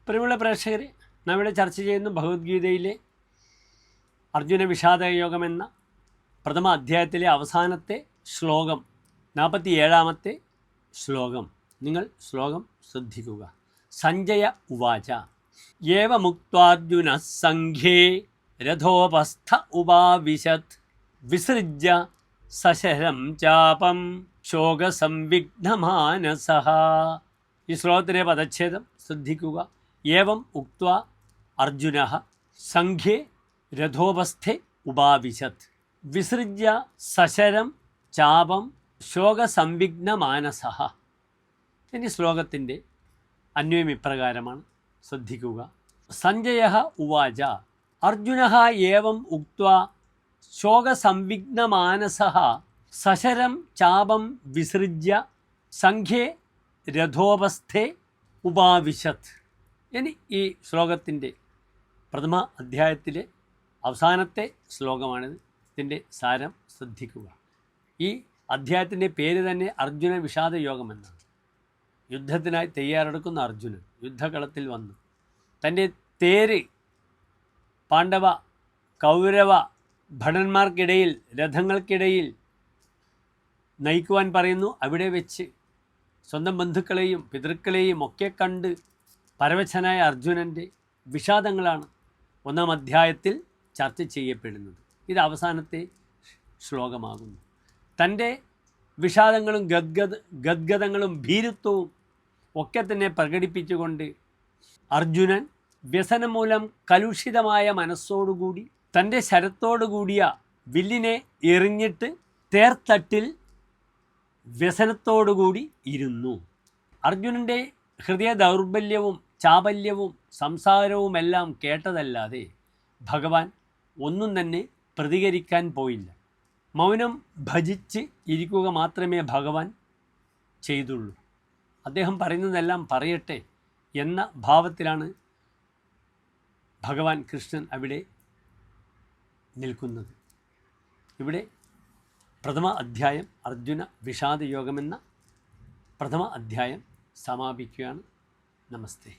പ്രിയമുള്ള പ്രേക്ഷകരെ, നാം ഇവിടെ ചർച്ച ചെയ്യുന്ന ഭഗവത്ഗീതയിലെ അർജുന വിഷാദയോഗം എന്ന പ്രഥമ അധ്യായത്തിലെ അവസാനത്തെ ശ്ലോകം, 47-ാമത്തെ ശ്ലോകം. നിങ്ങൾ ശ്ലോകം ശ്രദ്ധിക്കുക. സഞ്ജയ ഉവാച ഏവമുക്ത്വാർജുന സംഘേ രഥോപസ്ഥ ഉപാവിശത് വിസൃജ്യ സശരം ചാപം ശോകസംവിഘ്നമാനസഃ. ഈ ശ്ലോകത്തിലെ പദച്ഛേദം ശ്രദ്ധിക്കുക. ഏവം ഉക്ത്വാ അർജുനഃ സംഘേ രഥോപസ്ഥേ ഉപാവിശത് വിസൃജ്യ സശരം ചാപം ശോകസംവിഘ്നമാനസഃ. ഇനി ശ്ലോകത്തിൻ്റെ അന്വയം ഇപ്രകാരമാണ്, ശ്രദ്ധിക്കുക. സഞ്ജയഃ ഉവാച അർജുനഃ ഏവം ഉക്ത്വാ ശോകസംവിഘ്നമാനസഃ സശരം ചാപം വിസൃജ്യ സംഘേ രഥോപസ്ഥേ ഉപാവിശത്. ഇനി ഈ ശ്ലോകത്തിൻ്റെ പ്രഥമ അധ്യായത്തിലെ അവസാനത്തെ ശ്ലോകമാണിത്. ഇതിൻ്റെ സാരം ശ്രദ്ധിക്കുക. ഈ അധ്യായത്തിൻ്റെ പേര് തന്നെ അർജുന വിഷാദയോഗം എന്നാണ്. യുദ്ധത്തിനായി തയ്യാറെടുക്കുന്ന അർജുനൻ യുദ്ധകളത്തിൽ വന്നു തൻ്റെ തേര് പാണ്ഡവ കൗരവ ഭടന്മാർക്കിടയിൽ, രഥങ്ങൾക്കിടയിൽ നയിക്കുവാൻ പറയുന്നു. അവിടെ വെച്ച് സ്വന്തം ബന്ധുക്കളെയും പിതൃക്കളെയും ഒക്കെ കണ്ട് പരവശനായ അർജുനൻ്റെ വിഷാദങ്ങളാണ് ഒന്നാം അധ്യായത്തിൽ ചർച്ച ചെയ്യപ്പെടുന്നത്. ഇത് അവസാനത്തെ ശ്ലോകമാകുന്നു. തൻ്റെ വിഷാദങ്ങളും ഗദ്ഗതങ്ങളും ഭീരുത്വവും ഒക്കെ തന്നെ പ്രകടിപ്പിച്ചുകൊണ്ട് അർജുനൻ വ്യസനം മൂലം കലുഷിതമായ മനസ്സോടുകൂടി തൻ്റെ ശരത്തോടുകൂടിയ വില്ലിനെ എറിഞ്ഞിട്ട് തേർത്തട്ടിൽ വ്യസനത്തോടുകൂടി ഇരുന്നു. അർജുനൻ്റെ ഹൃദയ ദൗർബല്യവും ചാബല്യവും സംസാരവുമെല്ലാം കേട്ടതല്ലാതെ ഭഗവാൻ ഒന്നും തന്നെ പ്രതികരിക്കാൻ പോയില്ല. മൗനം ഭജിച്ച് ഇരിക്കുക മാത്രമേ ഭഗവാൻ ചെയ്തുള്ളൂ. അദ്ദേഹം പറയുന്നതെല്ലാം പറയട്ടെ എന്ന ഭാവത്തിലാണ് ഭഗവാൻ കൃഷ്ണൻ അവിടെ നിൽക്കുന്നത്. ഇവിടെ പ്രഥമ അധ്യായം അർജുന വിഷാദയോഗമെന്ന പ്രഥമ അധ്യായം സമാപിക്കുകയാണ്. നമസ്തേ.